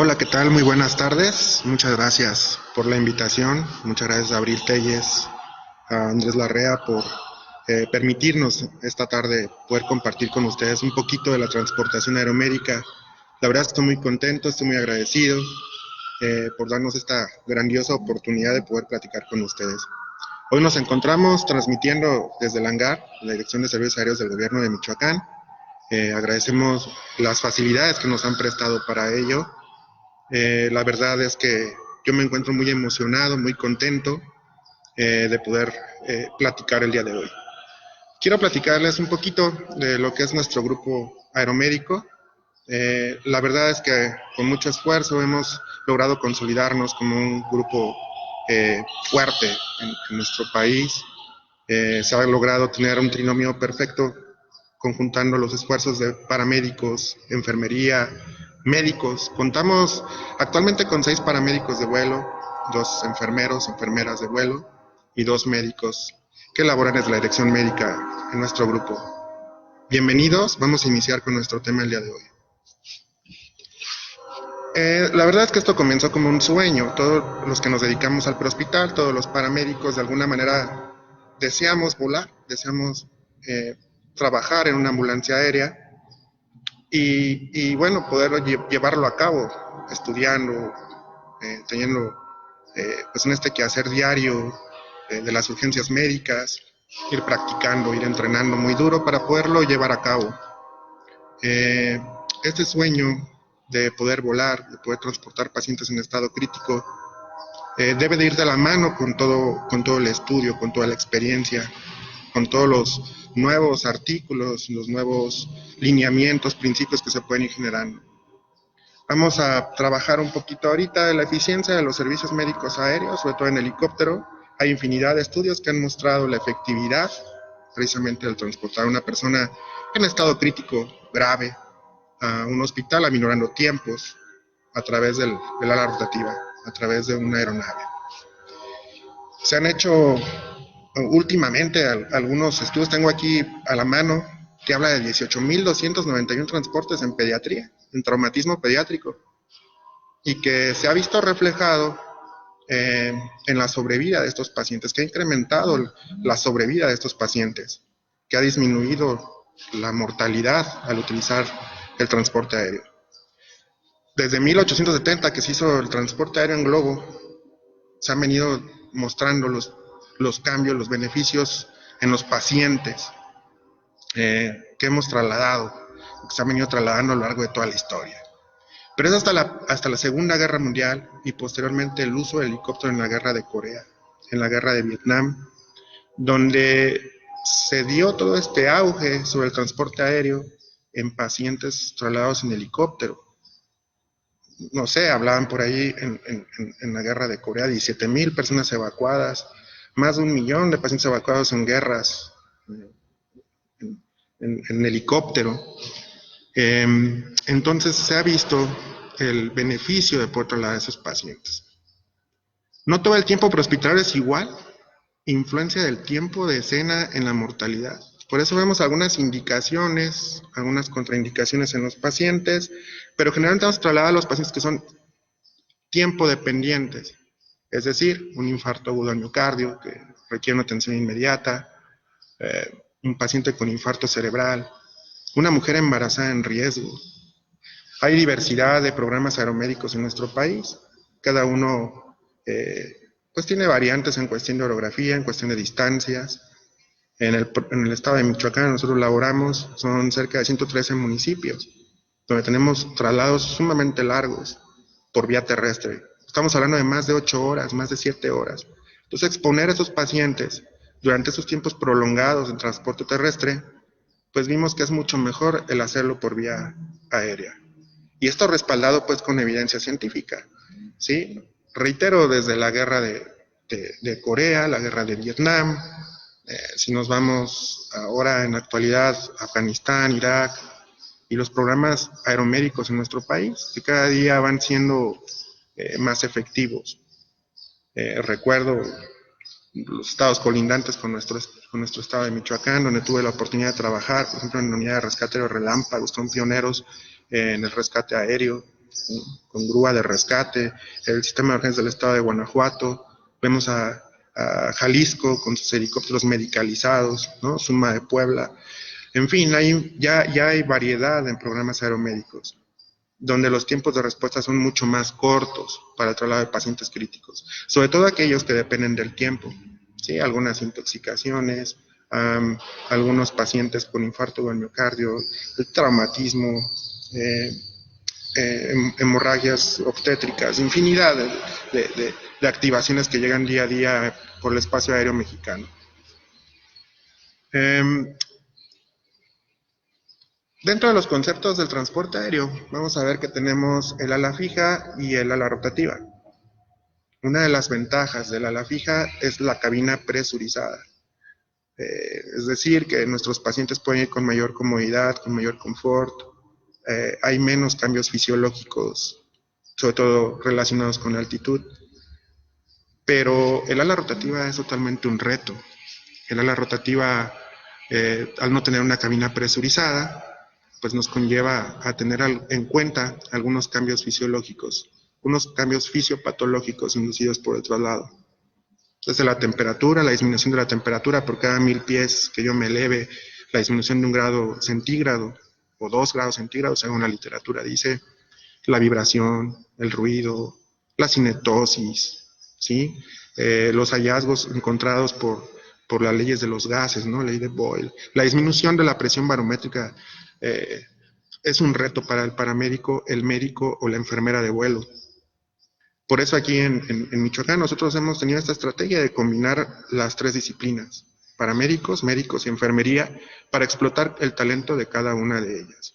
Hola, ¿qué tal? Muy buenas tardes. Muchas gracias por la invitación. Muchas gracias a Abril Telles, a Andrés Larrea por permitirnos esta tarde poder compartir con ustedes un poquito de la transportación aeromédica. La verdad estoy muy contento, estoy muy agradecido por darnos esta grandiosa oportunidad de poder platicar con ustedes. Hoy nos encontramos transmitiendo desde el hangar, la Dirección de Servicios Aéreos del Gobierno de Michoacán. Agradecemos las facilidades que nos han prestado para ello. La verdad es que yo me encuentro muy emocionado, muy contento de poder platicar el día de hoy. Quiero platicarles un poquito de lo que es nuestro grupo aeromédico. La verdad es que con mucho esfuerzo hemos logrado consolidarnos como un grupo fuerte en nuestro país. Se ha logrado tener un trinomio perfecto conjuntando los esfuerzos de paramédicos, enfermería, médicos. Contamos actualmente con 6 paramédicos de vuelo, 2 enfermeros, enfermeras de vuelo y 2 médicos que laboran desde la dirección médica en nuestro grupo. Bienvenidos, vamos a iniciar con nuestro tema el día de hoy. La verdad es que esto comenzó como un sueño. Todos los que nos dedicamos al prehospital, todos los paramédicos, de alguna manera deseamos volar, deseamos trabajar en una ambulancia aérea y bueno, poder llevarlo a cabo, estudiando, teniendo pues en este quehacer diario de las urgencias médicas, ir practicando, ir entrenando muy duro para poderlo llevar a cabo. Eh, este sueño de poder volar, de poder transportar pacientes en estado crítico, debe de ir de la mano con todo el estudio, con toda la experiencia, con todos los nuevos artículos, los nuevos lineamientos, principios que se pueden ir generando. Vamos a trabajar un poquito ahorita de la eficiencia de los servicios médicos aéreos, sobre todo en helicóptero. Hay infinidad de estudios que han mostrado la efectividad precisamente del transportar a una persona en estado crítico grave a un hospital, aminorando tiempos a través del ala rotativa, a través de una aeronave. Se han hecho últimamente algunos estudios, tengo aquí a la mano, que habla de 18.291 transportes en pediatría, en traumatismo pediátrico, y que se ha visto reflejado en la sobrevida de estos pacientes, que ha incrementado la sobrevida de estos pacientes, que ha disminuido la mortalidad al utilizar el transporte aéreo. Desde 1870 que se hizo el transporte aéreo en globo, se han venido mostrando los cambios, los beneficios en los pacientes que hemos trasladado, que se han venido trasladando a lo largo de toda la historia. Pero es hasta la Segunda Guerra Mundial y posteriormente el uso del helicóptero en la Guerra de Corea, en la Guerra de Vietnam, donde se dio todo este auge sobre el transporte aéreo en pacientes trasladados en helicóptero. No sé, hablaban por ahí en la Guerra de Corea, 17,000 personas evacuadas, más de 1 millón de pacientes evacuados en guerras en helicóptero. Entonces se ha visto el beneficio de poder trasladar a esos pacientes. No todo el tiempo prehospitalario es igual, influencia del tiempo de escena en la mortalidad. Por eso vemos algunas indicaciones, algunas contraindicaciones en los pacientes, pero generalmente vamos a trasladar a los pacientes que son tiempo dependientes, es decir, un infarto agudo al miocardio que requiere una atención inmediata, un paciente con infarto cerebral, una mujer embarazada en riesgo. Hay diversidad de programas aeromédicos en nuestro país, cada uno pues tiene variantes en cuestión de orografía, en cuestión de distancias. En el estado de Michoacán nosotros laboramos, son cerca de 113 municipios, donde tenemos traslados sumamente largos por vía terrestre. Estamos hablando de más de 8 horas, más de 7 horas. Entonces exponer a esos pacientes durante esos tiempos prolongados en transporte terrestre, pues vimos que es mucho mejor el hacerlo por vía aérea. Y esto respaldado pues con evidencia científica, ¿sí? Reitero, desde la guerra de Corea, la guerra de Vietnam, si nos vamos ahora en la actualidad, Afganistán, Irak, y los programas aeromédicos en nuestro país, que cada día van siendo más efectivos. Recuerdo los estados colindantes con nuestro estado de Michoacán, donde tuve la oportunidad de trabajar, por ejemplo, en la unidad de rescate de relámpagos, son pioneros en el rescate aéreo. con grúa de rescate, el sistema de emergencias del estado de Guanajuato, vemos a Jalisco con sus helicópteros medicalizados, ¿no? Suma de Puebla. En fin, ya hay variedad en programas aeromédicos, donde los tiempos de respuesta son mucho más cortos para el traslado de pacientes críticos, sobre todo aquellos que dependen del tiempo, ¿sí? Algunas intoxicaciones, algunos pacientes con infarto del miocardio, el traumatismo, hemorragias obstétricas, infinidad de activaciones que llegan día a día por el espacio aéreo mexicano. Dentro de los conceptos del transporte aéreo, vamos a ver que tenemos el ala fija y el ala rotativa. Una de las ventajas del ala fija es la cabina presurizada. Es decir, que nuestros pacientes pueden ir con mayor comodidad, con mayor confort. Hay menos cambios fisiológicos, sobre todo relacionados con la altitud. Pero el ala rotativa es totalmente un reto. El ala rotativa, al no tener una cabina presurizada, pues nos conlleva a tener en cuenta algunos cambios fisiológicos, unos cambios fisiopatológicos inducidos por el traslado. Desde la temperatura, la disminución de la temperatura por cada 1000 pies que yo me eleve, la disminución de 1 grado centígrado o 2 grados centígrados, según la literatura dice, la vibración, el ruido, la cinetosis, ¿sí? Los hallazgos encontrados por las leyes de los gases, ¿no? Ley de Boyle. La disminución de la presión barométrica es un reto para el paramédico, el médico o la enfermera de vuelo. Por eso aquí en Michoacán nosotros hemos tenido esta estrategia de combinar las 3 disciplinas, paramédicos, médicos y enfermería, para explotar el talento de cada una de ellas.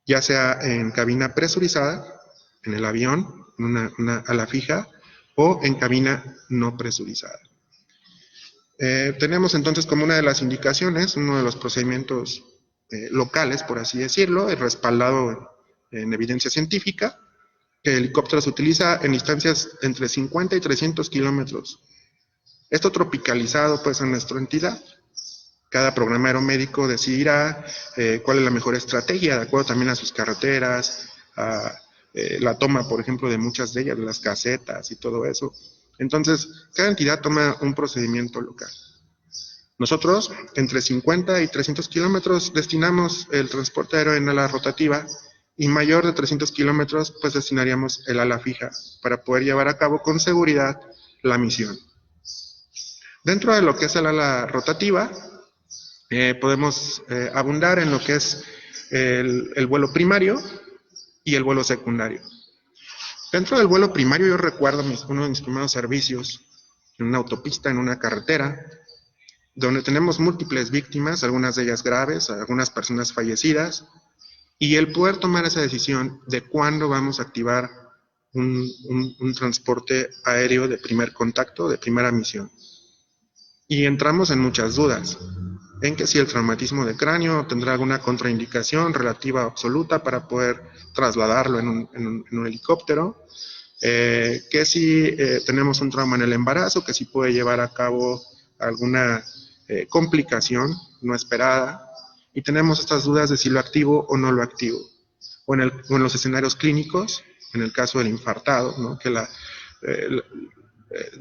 Ya sea en cabina presurizada, en el avión, una ala fija, o en cabina no presurizada. Tenemos entonces como una de las indicaciones, uno de los procedimientos locales, por así decirlo, respaldado en evidencia científica, que el helicóptero se utiliza en distancias entre 50 y 300 kilómetros. Esto tropicalizado pues en nuestra entidad. Cada programa aeromédico decidirá cuál es la mejor estrategia, de acuerdo también a sus carreteras, a la toma, por ejemplo, de muchas de ellas, de las casetas y todo eso. Entonces, cada entidad toma un procedimiento local. Nosotros, entre 50 y 300 kilómetros, destinamos el transporte aéreo en ala rotativa, y mayor de 300 kilómetros, pues destinaríamos el ala fija para poder llevar a cabo con seguridad la misión. Dentro de lo que es el ala rotativa, podemos abundar en lo que es el vuelo primario y el vuelo secundario. Dentro del vuelo primario yo recuerdo uno de mis primeros servicios en una autopista, en una carretera, donde tenemos múltiples víctimas, algunas de ellas graves, algunas personas fallecidas, y el poder tomar esa decisión de cuándo vamos a activar un transporte aéreo de primer contacto, de primera misión. Y entramos en muchas dudas, en que si el traumatismo de cráneo tendrá alguna contraindicación relativa o absoluta para poder trasladarlo en un helicóptero, que si tenemos un trauma en el embarazo, que si puede llevar a cabo alguna complicación no esperada, y tenemos estas dudas de si lo activo o no lo activo. O en los escenarios clínicos, en el caso del infartado, ¿no? Que de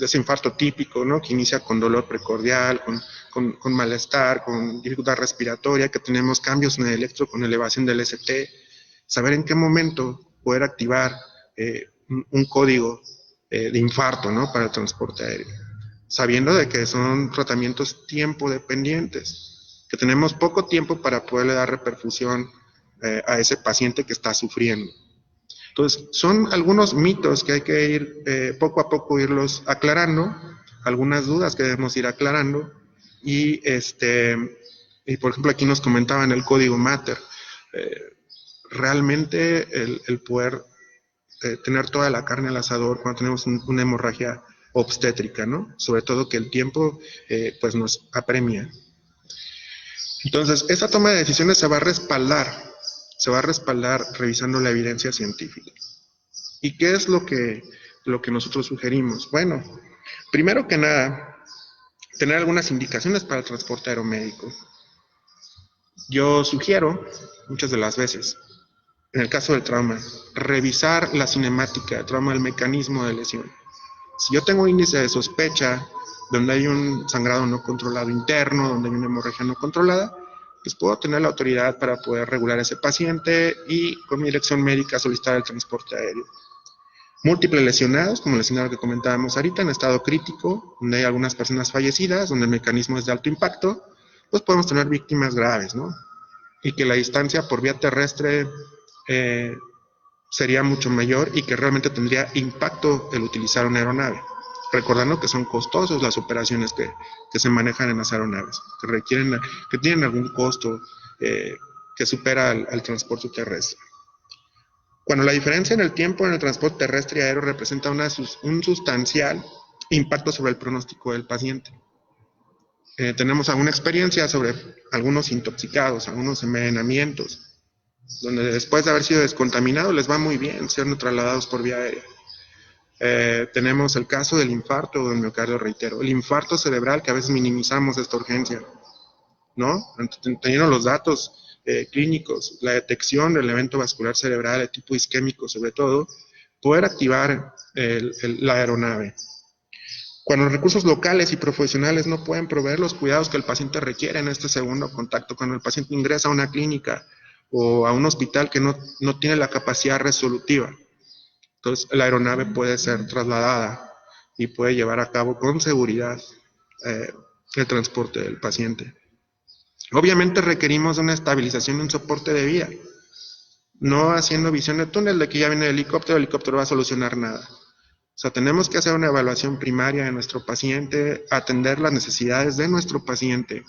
ese infarto típico, ¿no? Que inicia con dolor precordial, con malestar, con dificultad respiratoria, que tenemos cambios en el electro con elevación del ST, saber en qué momento poder activar un código de infarto, ¿no? Para el transporte aéreo, sabiendo de que son tratamientos tiempo dependientes, que tenemos poco tiempo para poderle dar reperfusión a ese paciente que está sufriendo. Entonces, son algunos mitos que hay que ir poco a poco irlos aclarando, algunas dudas que debemos ir aclarando, y por ejemplo aquí nos comentaban el código Mater. Realmente el poder tener toda la carne al asador cuando tenemos una hemorragia obstétrica, ¿no? Sobre todo que el tiempo pues nos apremia. Entonces, esa toma de decisiones se va a respaldar revisando la evidencia científica. ¿Y qué es lo que nosotros sugerimos? Bueno, primero que nada, tener algunas indicaciones para el transporte aeromédico. Yo sugiero, muchas de las veces, En el caso del trauma, revisar la cinemática del trauma, el mecanismo de lesión. Si yo tengo índice de sospecha, donde hay un sangrado no controlado interno, donde hay una hemorragia no controlada, pues puedo tener la autoridad para poder regular a ese paciente y con mi dirección médica solicitar el transporte aéreo. Múltiples lesionados, como el lesionado que comentábamos ahorita, en estado crítico, donde hay algunas personas fallecidas, donde el mecanismo es de alto impacto, pues podemos tener víctimas graves, ¿no? Y que la distancia por vía terrestre sería mucho mayor y que realmente tendría impacto el utilizar una aeronave. Recordando que son costosos las operaciones que se manejan en las aeronaves, que tienen algún costo que supera al transporte terrestre. Cuando la diferencia en el tiempo en el transporte terrestre y aéreo representa un sustancial impacto sobre el pronóstico del paciente. Tenemos alguna experiencia sobre algunos intoxicados, algunos envenenamientos, donde después de haber sido descontaminados les va muy bien siendo trasladados por vía aérea. Tenemos el caso del infarto del miocardio, reitero, el infarto cerebral, que a veces minimizamos esta urgencia, ¿no? Teniendo los datos clínicos, la detección del evento vascular cerebral de tipo isquémico sobre todo, poder activar la aeronave. Cuando los recursos locales y profesionales no pueden proveer los cuidados que el paciente requiere en este segundo contacto, cuando el paciente ingresa a una clínica o a un hospital que no tiene la capacidad resolutiva, entonces la aeronave puede ser trasladada y puede llevar a cabo con seguridad el transporte del paciente. Obviamente requerimos una estabilización y un soporte de vida, no haciendo visión de túnel de que ya viene el helicóptero va a solucionar nada. O sea, tenemos que hacer una evaluación primaria de nuestro paciente, atender las necesidades de nuestro paciente,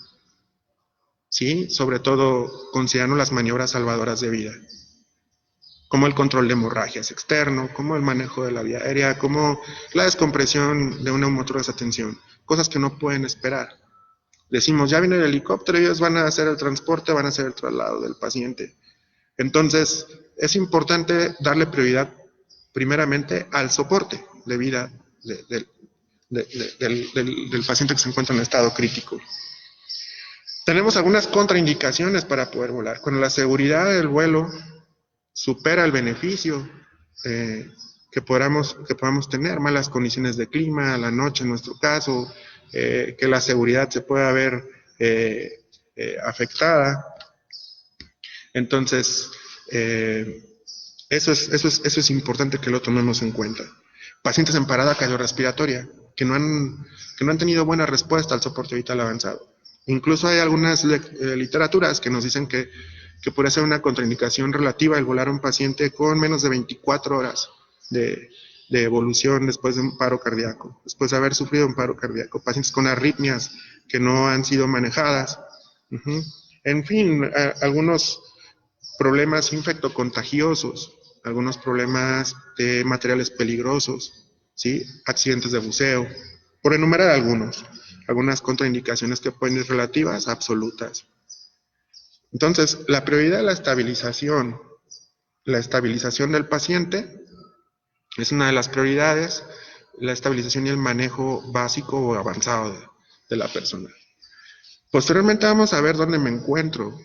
¿sí? Sobre todo considerando las maniobras salvadoras de vida, como el control de hemorragias externo, como el manejo de la vía aérea, como la descompresión de un neumotor de desatención, cosas que no pueden esperar. Decimos, ya viene el helicóptero, ellos van a hacer el transporte, van a hacer el traslado del paciente. Entonces, es importante darle prioridad primeramente al soporte de vida del paciente que se encuentra en estado crítico. Tenemos algunas contraindicaciones para poder volar. Cuando la seguridad del vuelo supera el beneficio que podamos tener, malas condiciones de clima, la noche en nuestro caso, que la seguridad se pueda ver afectada. Entonces, eso es importante que lo tomemos en cuenta. Pacientes en parada cardiorrespiratoria que no han tenido buena respuesta al soporte vital avanzado. Incluso hay algunas literaturas que nos dicen que puede ser una contraindicación relativa el volar a un paciente con menos de 24 horas de evolución después de un paro cardíaco, después de haber sufrido un paro cardíaco, pacientes con arritmias que no han sido manejadas. En fin, algunos problemas infectocontagiosos, algunos problemas de materiales peligrosos, ¿sí? Accidentes de buceo, por enumerar algunas contraindicaciones que pueden ser relativas, absolutas. Entonces, la prioridad de la estabilización del paciente es una de las prioridades, la estabilización y el manejo básico o avanzado de la persona. Posteriormente vamos a ver dónde me encuentro.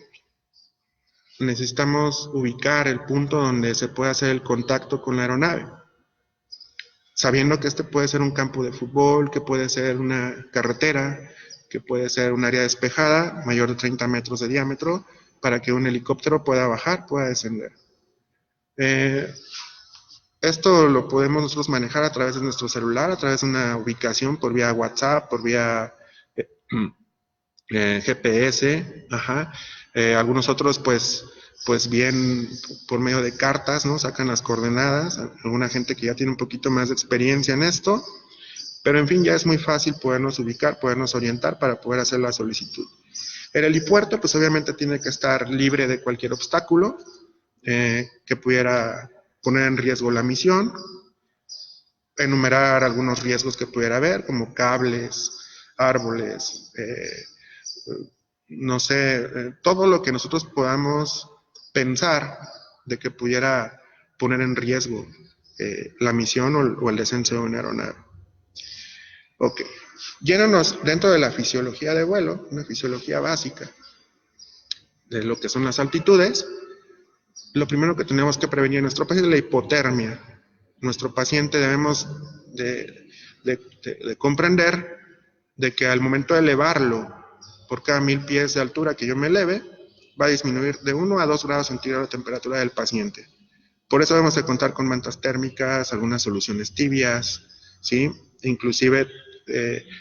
Necesitamos ubicar el punto donde se puede hacer el contacto con la aeronave, sabiendo que este puede ser un campo de fútbol, que puede ser una carretera, que puede ser un área despejada, mayor de 30 metros de diámetro, para que un helicóptero pueda bajar, pueda descender. Esto lo podemos nosotros manejar a través de nuestro celular, a través de una ubicación por vía WhatsApp, por vía GPS, algunos otros pues bien por medio de cartas, ¿no? Sacan las coordenadas, alguna gente que ya tiene un poquito más de experiencia en esto, pero en fin, ya es muy fácil podernos ubicar, podernos orientar para poder hacer la solicitud. El helipuerto pues obviamente tiene que estar libre de cualquier obstáculo que pudiera poner en riesgo la misión, enumerar algunos riesgos que pudiera haber, como cables, árboles, no sé, todo lo que nosotros podamos pensar de que pudiera poner en riesgo la misión o el descenso de una aeronave. Ok, yéndonos dentro de la fisiología de vuelo, una fisiología básica de lo que son las altitudes lo primero que tenemos que prevenir en nuestro paciente es la hipotermia. Nuestro paciente debemos de comprender de que al momento de elevarlo por cada 1000 pies de altura que yo me eleve, va a disminuir de 1 a 2 grados centígrados la temperatura del paciente. Por eso debemos de contar con mantas térmicas, algunas soluciones tibias, ¿sí? Inclusive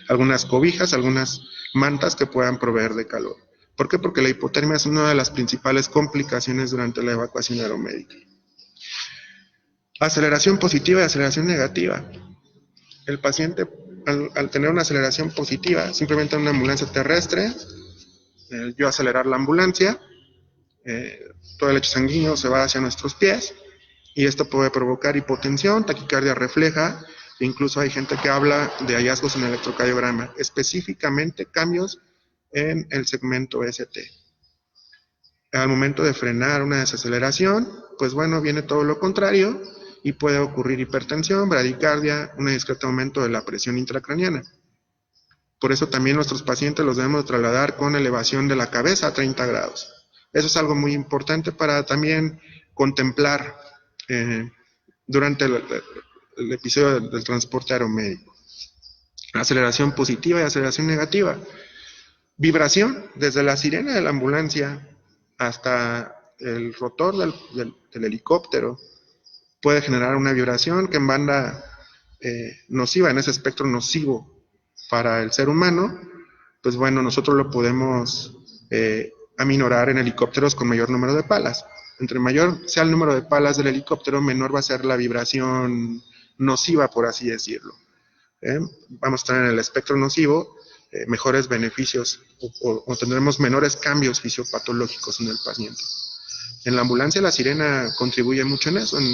algunas cobijas, algunas mantas que puedan proveer de calor. ¿Por qué? Porque la hipotermia es una de las principales complicaciones durante la evacuación aeromédica. Aceleración positiva y aceleración negativa. El paciente, al tener una aceleración positiva, simplemente en una ambulancia terrestre, yo acelerar la ambulancia, todo el lecho sanguíneo se va hacia nuestros pies, y esto puede provocar hipotensión, taquicardia refleja, e incluso hay gente que habla de hallazgos en el electrocardiograma, específicamente cambios en el segmento ST. Al momento de frenar una desaceleración, pues bueno, viene todo lo contrario y puede ocurrir hipertensión, bradicardia, un discreto aumento de la presión intracraniana. Por eso también nuestros pacientes los debemos trasladar con elevación de la cabeza a 30 grados. Eso es algo muy importante para también contemplar durante el episodio del transporte aeromédico. Aceleración positiva y aceleración negativa. Vibración, desde la sirena de la ambulancia hasta el rotor del helicóptero, puede generar una vibración que en banda nociva, en ese espectro nocivo para el ser humano, pues bueno, nosotros lo podemos aminorar en helicópteros con mayor número de palas. Entre mayor sea el número de palas del helicóptero, menor va a ser la vibración nociva, por así decirlo. Vamos a estar en el espectro nocivo, mejores beneficios o tendremos menores cambios fisiopatológicos en el paciente. En la ambulancia la sirena contribuye mucho en eso, en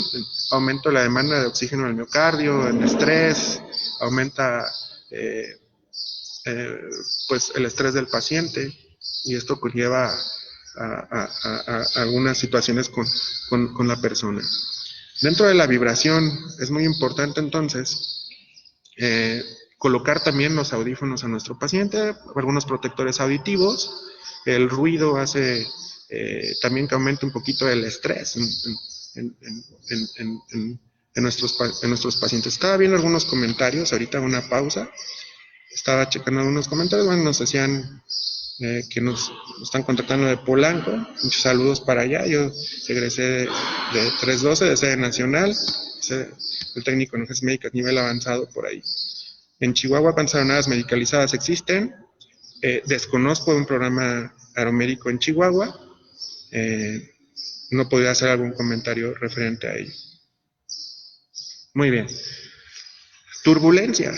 aumento de la demanda de oxígeno en el miocardio, en estrés, aumenta pues el estrés del paciente, y esto conlleva a algunas situaciones con la persona. Dentro de la vibración es muy importante entonces colocar también los audífonos a nuestro paciente, algunos protectores auditivos. El ruido hace también que aumente un poquito el estrés en nuestros pacientes. Estaba viendo algunos comentarios, ahorita una pausa, estaba checando algunos comentarios, bueno, nos decían que nos están contactando de Polanco, muchos saludos para allá. Yo egresé de 312, de sede nacional, el técnico en urgencias médicas nivel avanzado por ahí. En Chihuahua, ¿cuántas aeronaves medicalizadas existen? Desconozco un programa aeromédico en Chihuahua, no podría hacer algún comentario referente a ello. Muy bien. Turbulencia.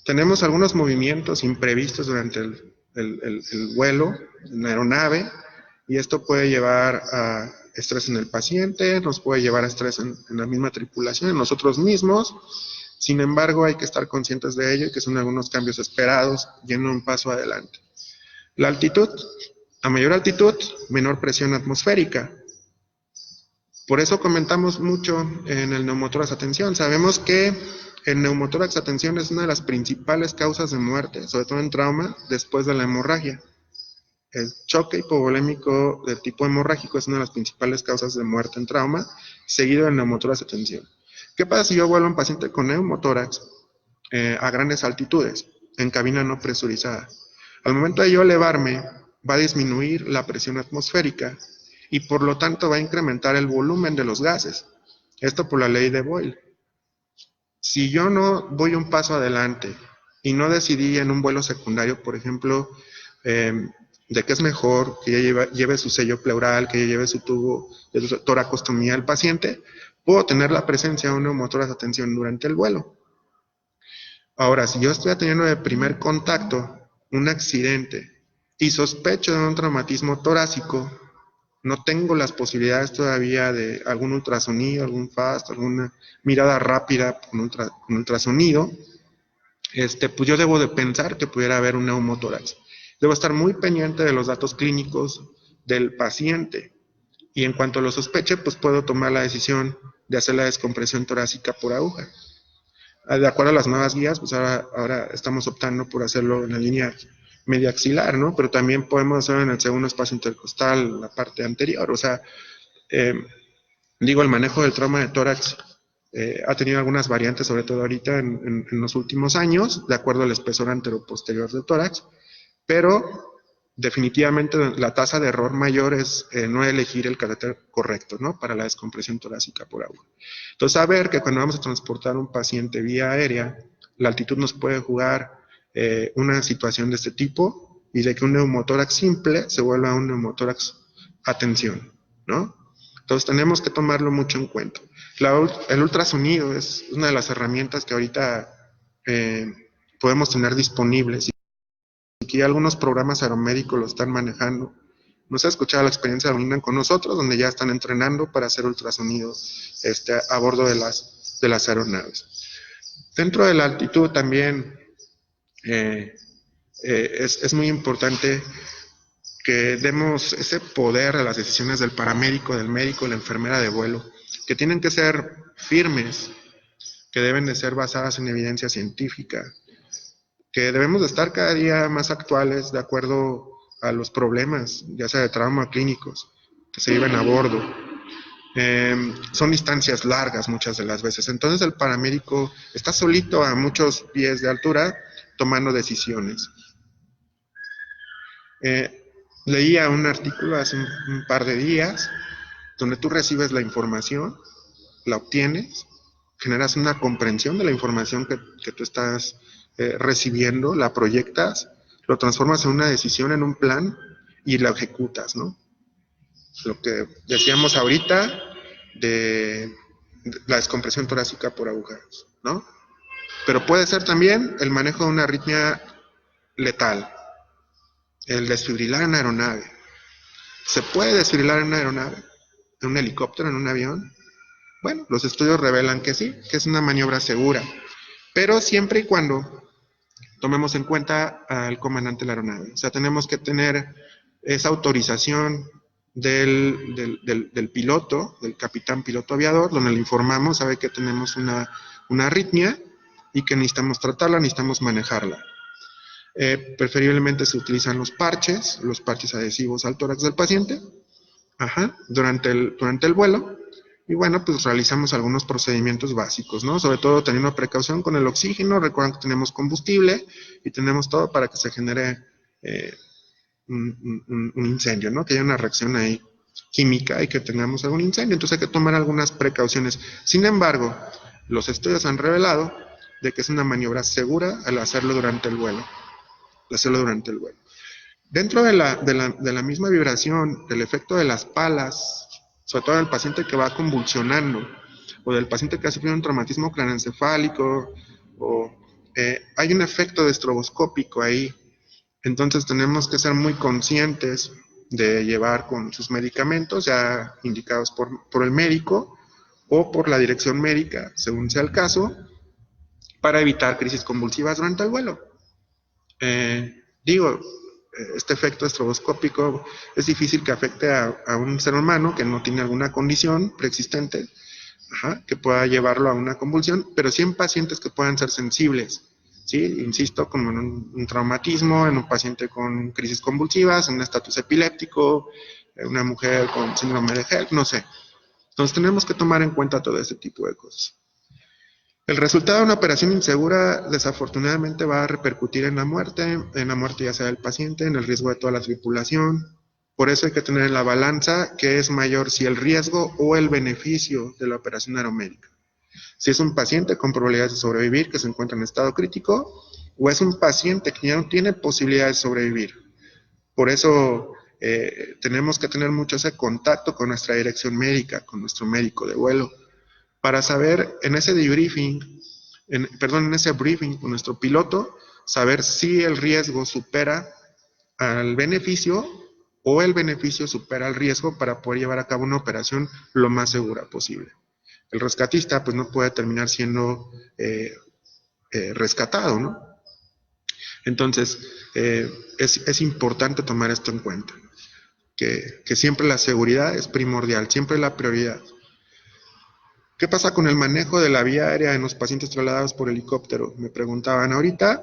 Tenemos algunos movimientos imprevistos durante el vuelo en la aeronave, y esto puede llevar a estrés en el paciente, nos puede llevar a estrés en la misma tripulación, en nosotros mismos. Sin embargo, hay que estar conscientes de ello y que son algunos cambios esperados yendo un paso adelante. La altitud. A mayor altitud, menor presión atmosférica. Por eso comentamos mucho en el neumotórax atención. Sabemos que el neumotórax atención es una de las principales causas de muerte, sobre todo en trauma, después de la hemorragia. El choque hipovolémico de tipo hemorrágico es una de las principales causas de muerte en trauma, seguido del neumotórax atención. ¿Qué pasa si yo vuelo a un paciente con neumotórax a grandes altitudes, en cabina no presurizada? Al momento de yo elevarme, va a disminuir la presión atmosférica y por lo tanto va a incrementar el volumen de los gases. Esto por la ley de Boyle. Si yo no voy un paso adelante y no decidí en un vuelo secundario, por ejemplo, de que es mejor que lleve su sello pleural, que lleve su tubo de toracostomía al paciente, puedo tener la presencia de un neumotórax atención durante el vuelo. Ahora, si yo estoy teniendo de primer contacto un accidente y sospecho de un traumatismo torácico, no tengo las posibilidades todavía de algún ultrasonido, algún FAST, alguna mirada rápida con ultrasonido, pues yo debo de pensar que pudiera haber un neumotórax. Debo estar muy pendiente de los datos clínicos del paciente, y en cuanto lo sospeche, pues puedo tomar la decisión de hacer la descompresión torácica por aguja. De acuerdo a las nuevas guías, pues ahora estamos optando por hacerlo en la línea mediaxilar, ¿no? Pero también podemos hacerlo en el segundo espacio intercostal, la parte anterior. O sea, eh, digo, el manejo del trauma de tórax ha tenido algunas variantes, sobre todo ahorita en los últimos años, de acuerdo al espesor anteroposterior del tórax, pero definitivamente la tasa de error mayor es no elegir el catéter correcto, ¿no? Para la descompresión torácica por agua. Entonces, saber que cuando vamos a transportar a un paciente vía aérea, la altitud nos puede jugar una situación de este tipo y de que un neumotórax simple se vuelva un neumotórax a tensión, ¿no? Entonces tenemos que tomarlo mucho en cuenta. El ultrasonido es una de las herramientas que ahorita podemos tener disponibles y que ya algunos programas aeromédicos lo están manejando. Nos ha escuchado la experiencia de con nosotros, donde ya están entrenando para hacer ultrasonido a bordo de las aeronaves. Dentro de la altitud también es muy importante que demos ese poder a las decisiones del paramédico, del médico, la enfermera de vuelo, que tienen que ser firmes, que deben de ser basadas en evidencia científica, que debemos de estar cada día más actuales de acuerdo a los problemas, ya sea de trauma clínicos, que se viven a bordo. Son distancias largas muchas de las veces. Entonces el paramédico está solito a muchos pies de altura tomando decisiones. Leía un artículo hace un par de días donde tú recibes la información, la obtienes, generas una comprensión de la información que tú estás recibiendo, la proyectas, lo transformas en una decisión, en un plan y la ejecutas, ¿no? Lo que decíamos ahorita de la descompresión torácica por agujeros, ¿no? Pero puede ser también el manejo de una arritmia letal, el desfibrilar en aeronave. ¿Se puede desfibrilar en una aeronave? ¿En un helicóptero, en un avión? Bueno, los estudios revelan que sí, que es una maniobra segura, pero siempre y cuando tomemos en cuenta al comandante de la aeronave. O sea, tenemos que tener esa autorización del piloto, del capitán piloto aviador, donde le informamos, sabe que tenemos una arritmia y que necesitamos tratarla, necesitamos manejarla. Preferiblemente se utilizan los parches adhesivos al tórax del paciente, durante el vuelo. Y bueno, pues realizamos algunos procedimientos básicos, ¿no? Sobre todo teniendo precaución con el oxígeno. Recuerden que tenemos combustible y tenemos todo para que se genere un incendio, ¿no? Que haya una reacción ahí química y que tengamos algún incendio. Entonces hay que tomar algunas precauciones. Sin embargo, los estudios han revelado de que es una maniobra segura al hacerlo durante el vuelo. Dentro de la misma vibración, del efecto de las palas, sobre todo del paciente que va convulsionando, o del paciente que ha sufrido un traumatismo craneoencefálico, hay un efecto estroboscópico ahí. Entonces tenemos que ser muy conscientes de llevar con sus medicamentos ya indicados por el médico o por la dirección médica, según sea el caso, para evitar crisis convulsivas durante el vuelo. Este efecto estroboscópico es difícil que afecte a un ser humano que no tiene alguna condición preexistente, que pueda llevarlo a una convulsión, pero sí en pacientes que puedan ser sensibles, ¿sí? Insisto, como en un traumatismo, en un paciente con crisis convulsivas, en un estatus epiléptico, en una mujer con síndrome de HELP, no sé. Entonces tenemos que tomar en cuenta todo ese tipo de cosas. El resultado de una operación insegura desafortunadamente va a repercutir en la muerte ya sea del paciente, en el riesgo de toda la tripulación. Por eso hay que tener en la balanza que es mayor si el riesgo o el beneficio de la operación aeromédica. Si es un paciente con probabilidades de sobrevivir que se encuentra en estado crítico o es un paciente que ya no tiene posibilidades de sobrevivir. Por eso tenemos que tener mucho ese contacto con nuestra dirección médica, con nuestro médico de vuelo, para saber en ese debriefing, en ese briefing con nuestro piloto, saber si el riesgo supera al beneficio o el beneficio supera el riesgo para poder llevar a cabo una operación lo más segura posible. El rescatista pues no puede terminar siendo rescatado, ¿no? Entonces es importante tomar esto en cuenta, que siempre la seguridad es primordial, siempre la prioridad. ¿Qué pasa con el manejo de la vía aérea en los pacientes trasladados por helicóptero? Me preguntaban ahorita.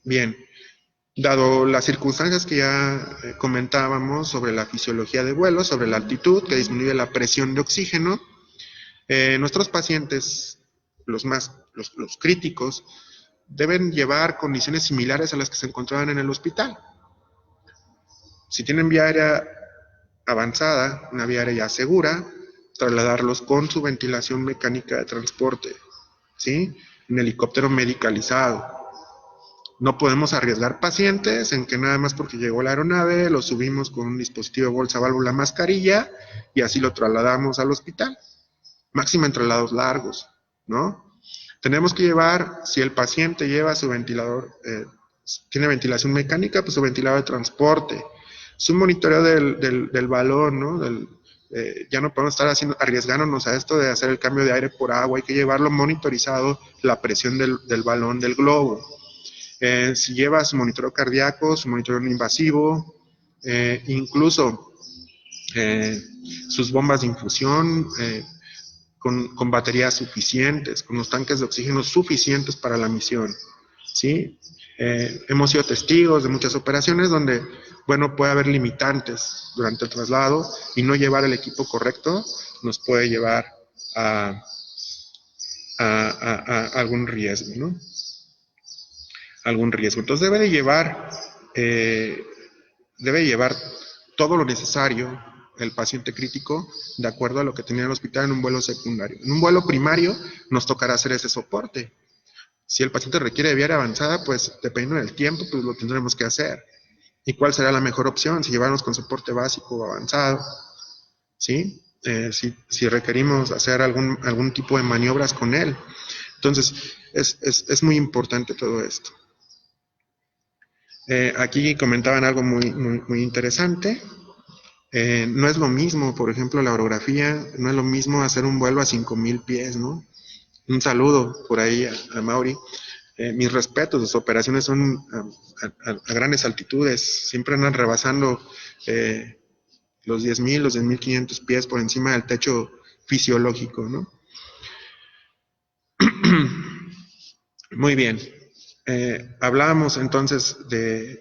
Bien, Dado las circunstancias que ya comentábamos sobre la fisiología de vuelo, sobre la altitud, que disminuye la presión de oxígeno, nuestros pacientes, los críticos, deben llevar condiciones similares a las que se encontraban en el hospital. Si tienen vía aérea avanzada, una vía aérea ya segura, trasladarlos con su ventilación mecánica de transporte, ¿sí? En helicóptero medicalizado. No podemos arriesgar pacientes en que nada más porque llegó la aeronave, lo subimos con un dispositivo de bolsa, válvula, mascarilla y así lo trasladamos al hospital. Máxima en traslados largos, ¿no? Tenemos que llevar, si el paciente lleva su ventilador, tiene ventilación mecánica, pues su ventilador de transporte, su monitoreo del balón, ¿no? Ya no podemos estar arriesgándonos a esto de hacer el cambio de aire por agua, hay que llevarlo monitorizado, la presión del balón, del globo. Si lleva su monitoreo cardíaco, su monitoreo no invasivo, incluso sus bombas de infusión, con baterías suficientes, con los tanques de oxígeno suficientes para la misión, ¿sí? Hemos sido testigos de muchas operaciones donde, bueno, puede haber limitantes durante el traslado y no llevar el equipo correcto nos puede llevar a algún riesgo, ¿no? Algún riesgo. Entonces debe llevar todo lo necesario el paciente crítico de acuerdo a lo que tenía en el hospital en un vuelo secundario. En un vuelo primario nos tocará hacer ese soporte. Si el paciente requiere de vía aérea avanzada, pues dependiendo del tiempo, pues lo tendremos que hacer. ¿Y cuál será la mejor opción? Si llevarnos con soporte básico o avanzado, ¿sí? Si requerimos hacer algún tipo de maniobras con él. Entonces, es muy importante todo esto. Aquí comentaban algo muy interesante. No es lo mismo, por ejemplo, la orografía, no es lo mismo hacer un vuelo a 5,000 pies, ¿no? Un saludo por ahí a Mauri. Mis respetos, las operaciones son a grandes altitudes, siempre andan rebasando los 10,000, los 10,500 pies por encima del techo fisiológico, ¿no? Muy bien. Hablábamos entonces del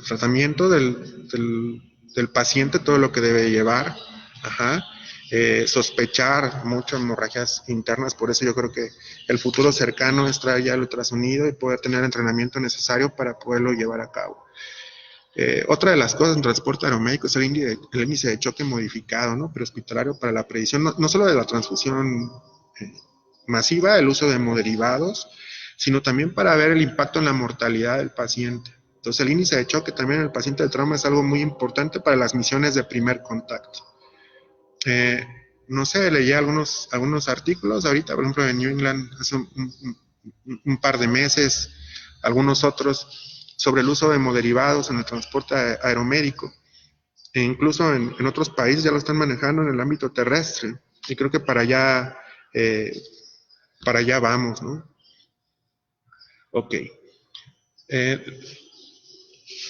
tratamiento del paciente, todo lo que debe llevar. Ajá. Sospechar mucho hemorragias internas, por eso yo creo que el futuro cercano es traer ya el ultrasonido y poder tener el entrenamiento necesario para poderlo llevar a cabo. Otra de las cosas en transporte aeromédico es el índice de choque modificado, ¿no? Prehospitalario para la predicción, no solo de la transfusión masiva, el uso de hemoderivados, sino también para ver el impacto en la mortalidad del paciente. Entonces el índice de choque también en el paciente de trauma es algo muy importante para las misiones de primer contacto. No sé, leí algunos artículos ahorita, por ejemplo, de New England hace un par de meses, algunos otros, sobre el uso de hemoderivados en el transporte aeromédico. E incluso en otros países ya lo están manejando en el ámbito terrestre. Y creo que para allá vamos, ¿no? Ok.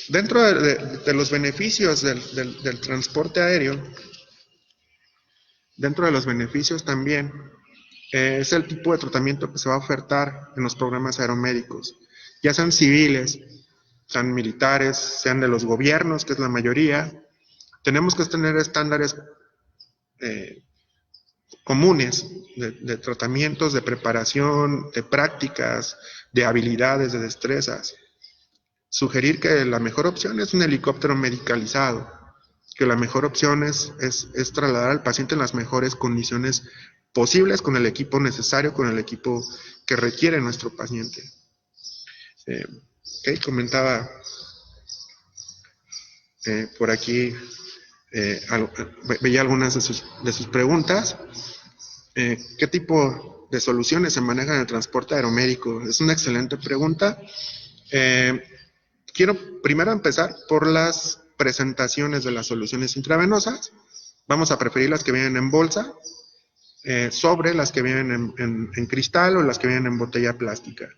Dentro de los beneficios del transporte aéreo, dentro de los beneficios también es el tipo de tratamiento que se va a ofertar en los programas aeromédicos, ya sean civiles, sean militares, sean de los gobiernos, que es la mayoría. Tenemos que tener estándares comunes de tratamientos, de preparación, de prácticas, de habilidades, de destrezas. Sugerir que la mejor opción es un helicóptero medicalizado, que la mejor opción es trasladar al paciente en las mejores condiciones posibles, con el equipo necesario, con el equipo que requiere nuestro paciente. Comentaba por aquí, veía algunas de sus preguntas. ¿Qué tipo de soluciones se manejan en el transporte aeromédico? Es una excelente pregunta. Quiero primero empezar por las presentaciones de las soluciones intravenosas. Vamos a preferir las que vienen en bolsa, sobre las que vienen en cristal o las que vienen en botella plástica.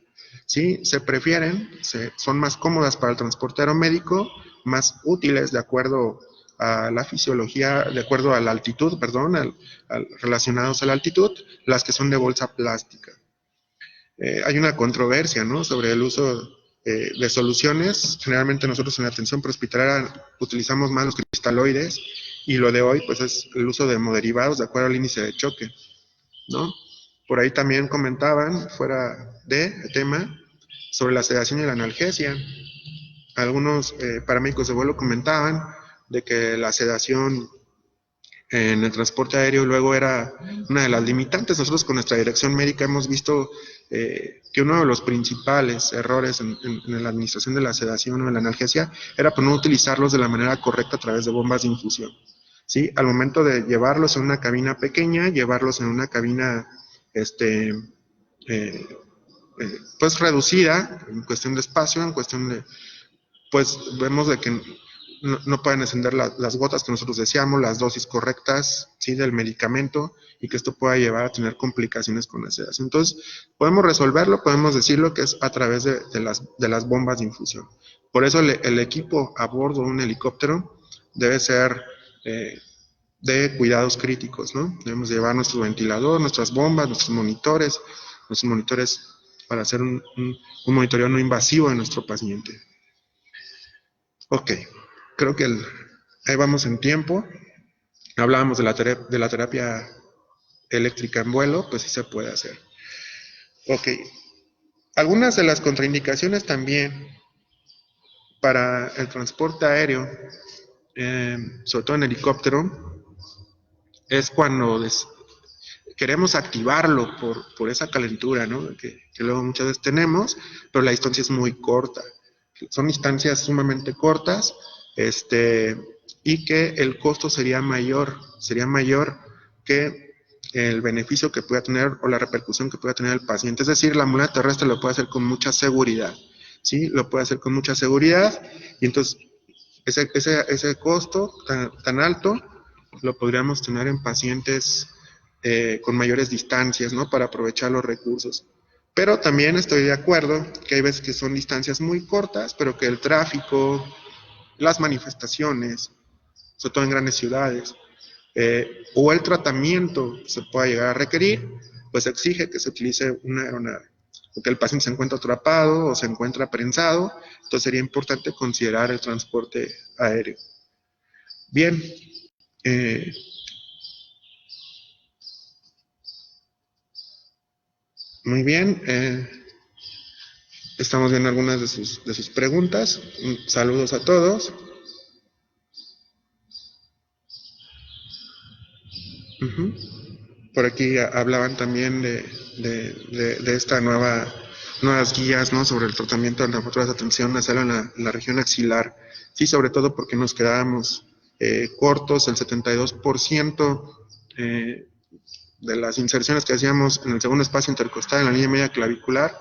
¿Sí? Se prefieren, son más cómodas para el transporte aeromédico, más útiles de acuerdo a la fisiología, de acuerdo a la altitud, relacionados a la altitud, las que son de bolsa plástica. Hay una controversia, ¿no?, sobre el uso de soluciones. Generalmente nosotros en la atención prehospitalaria utilizamos más los cristaloides y lo de hoy pues es el uso de hemoderivados de acuerdo al índice de choque, ¿no? Por ahí también comentaban, fuera de tema, sobre la sedación y la analgesia. Algunos paramédicos de vuelo comentaban de que la sedación en el transporte aéreo luego era una de las limitantes. Nosotros con nuestra dirección médica hemos visto que uno de los principales errores en la administración de la sedación o de la analgesia era por no utilizarlos de la manera correcta a través de bombas de infusión. ¿Sí? Al momento de llevarlos en una cabina pequeña, llevarlos en una cabina pues reducida, en cuestión de espacio, en cuestión de, pues vemos de que no pueden encender las gotas que nosotros deseamos, las dosis correctas, ¿sí? Del medicamento, y que esto pueda llevar a tener complicaciones con la sedación. Entonces, podemos resolverlo, podemos decirlo que es a través de las bombas de infusión. Por eso el equipo a bordo de un helicóptero debe ser de cuidados críticos, ¿no? Debemos llevar nuestro ventilador, nuestras bombas, nuestros monitores para hacer un monitoreo no invasivo de nuestro paciente. Ok, creo que ahí vamos en tiempo. Hablábamos de la terapia eléctrica en vuelo, pues sí se puede hacer. Ok, algunas de las contraindicaciones también para el transporte aéreo, sobre todo en helicóptero, es cuando queremos activarlo por esa calentura, ¿no? Que luego muchas veces tenemos, pero la distancia es muy corta. Son distancias sumamente cortas, y que el costo sería mayor que el beneficio que pueda tener o la repercusión que pueda tener el paciente. Es decir, la ambulancia terrestre lo puede hacer con mucha seguridad, ¿sí? Lo puede hacer con mucha seguridad, y entonces ese costo tan alto lo podríamos tener en pacientes con mayores distancias, ¿no? Para aprovechar los recursos. Pero también estoy de acuerdo que hay veces que son distancias muy cortas, pero que el tráfico, las manifestaciones, sobre todo en grandes ciudades, o el tratamiento que se pueda llegar a requerir, pues exige que se utilice una aeronave. Porque el paciente se encuentra atrapado o se encuentra prensado, entonces sería importante considerar el transporte aéreo. Bien, muy bien. Estamos viendo algunas de sus preguntas. Saludos a todos. Por aquí hablaban también de esta nuevas guías, ¿no? Sobre el tratamiento de neumotoras de atención nasal en la región axilar. Sí, sobre todo porque nos quedábamos cortos, el 72% de las inserciones que hacíamos en el segundo espacio intercostal en la línea media clavicular,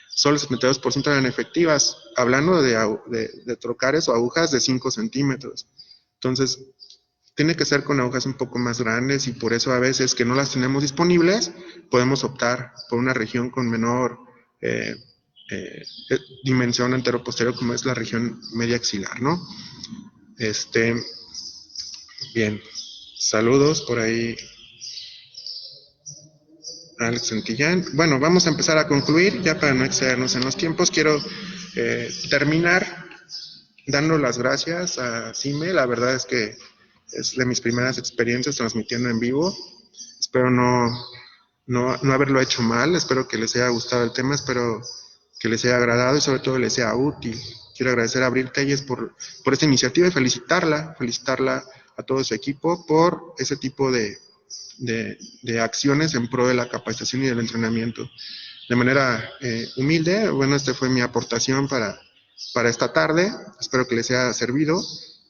solo el 72% eran efectivas, hablando de trocares o agujas de 5 centímetros. Entonces, tiene que ser con agujas un poco más grandes, y por eso a veces que no las tenemos disponibles, podemos optar por una región con menor dimensión anteroposterior, como es la región media axilar, ¿no? Bien, saludos por ahí, Alex Santillán. Bueno, vamos a empezar a concluir, ya para no excedernos en los tiempos. Quiero terminar dando las gracias a CIME. La verdad es que es de mis primeras experiencias transmitiendo en vivo. Espero no haberlo hecho mal. Espero que les haya gustado el tema. Espero que les haya agradado y sobre todo les sea útil. Quiero agradecer a Abril Telles por esta iniciativa y felicitarla a todo su equipo por ese tipo de acciones en pro de la capacitación y del entrenamiento. De manera humilde, bueno, esta fue mi aportación para esta tarde. Espero que les haya servido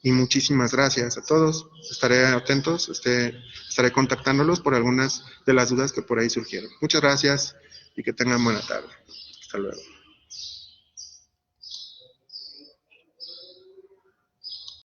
y muchísimas gracias a todos. Estaré atentos, estaré contactándolos por algunas de las dudas que por ahí surgieron. Muchas gracias y que tengan buena tarde. Hasta luego.